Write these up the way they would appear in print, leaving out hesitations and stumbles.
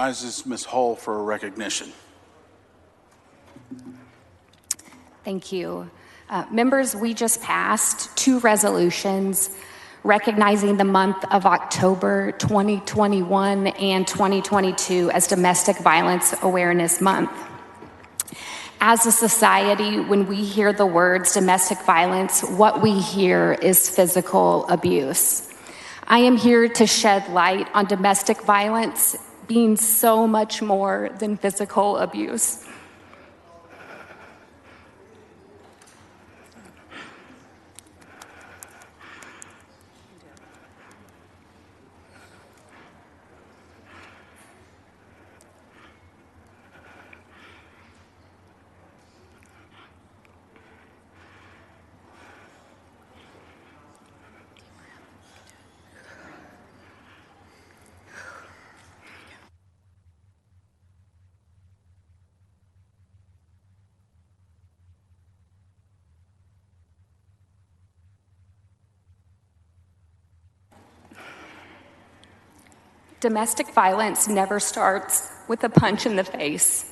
Recognizes Ms. Hull for recognition. Thank you. Members, we just passed 2 resolutions recognizing the month of October 2021 and 2022 as Domestic Violence Awareness Month. As a society, when we hear the words domestic violence, what we hear is physical abuse. I am here to shed light on domestic violence being so much more than physical abuse. Domestic violence never starts with a punch in the face.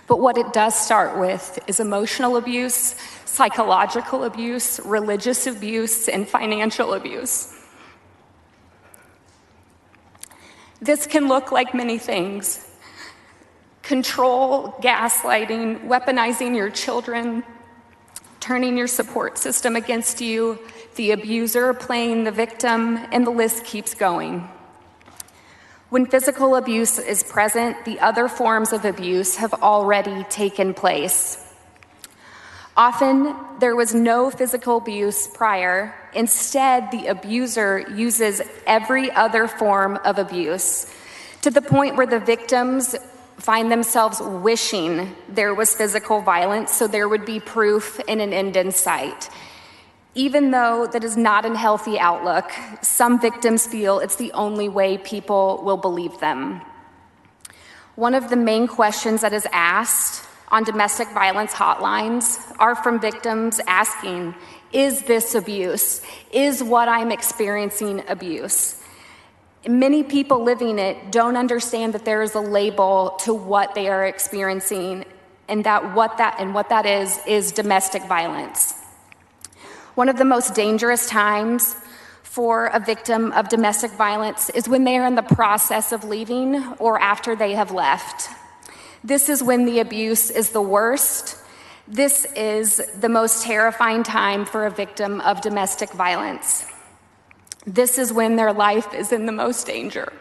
But what it does start with is emotional abuse, psychological abuse, religious abuse, and financial abuse. This can look like many things: control, gaslighting, weaponizing your children, turning your support system against you, the abuser playing the victim, and the list keeps going. When physical abuse is present, the other forms of abuse have already taken place. Often, there was no physical abuse prior. Instead, the abuser uses every other form of abuse to the point where the victims find themselves wishing there was physical violence so there would be proof and an end in sight. Even though that is not a healthy outlook, some victims feel it's the only way people will believe them. One of the main questions that is asked on domestic violence hotlines are from victims asking, is this abuse? Is what I'm experiencing abuse? Many people living it don't understand that there is a label to what they are experiencing, and what that is domestic violence. One of the most dangerous times for a victim of domestic violence is when they are in the process of leaving or after they have left. This is when the abuse is the worst. This is the most terrifying time for a victim of domestic violence. This is when their life is in the most danger.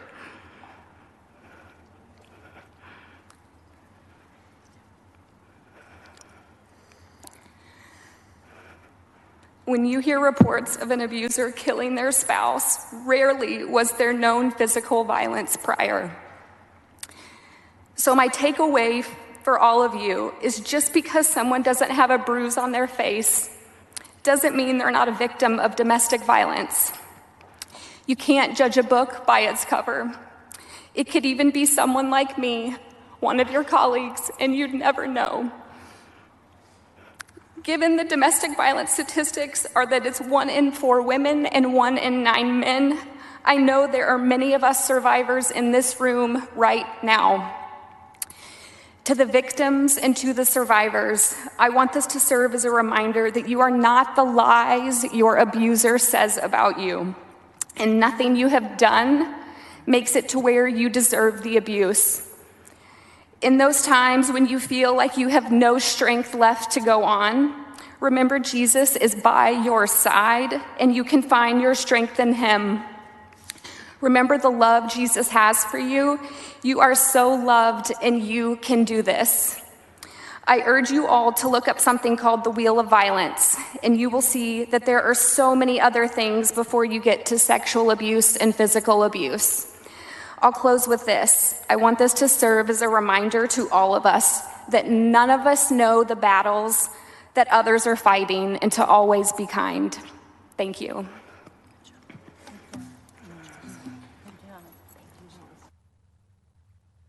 When you hear reports of an abuser killing their spouse, rarely was there known physical violence prior. So my takeaway for all of you is just because someone doesn't have a bruise on their face doesn't mean they're not a victim of domestic violence. You can't judge a book by its cover. It could even be someone like me, one of your colleagues, and you'd never know. Given the domestic violence statistics are that it's 1 in 4 women and 1 in 9 men, I know there are many of us survivors in this room right now. To the victims and to the survivors, I want this to serve as a reminder that you are not the lies your abuser says about you, and nothing you have done makes it to where you deserve the abuse. In those times when you feel like you have no strength left to go on, remember Jesus is by your side and you can find your strength in him. Remember the love Jesus has for you. You are so loved and you can do this. I urge you all to look up something called the Wheel of Violence, and you will see that there are so many other things before you get to sexual abuse and physical abuse. I'll close with this. I want this to serve as a reminder to all of us that none of us know the battles that others are fighting, and to always be kind. Thank you.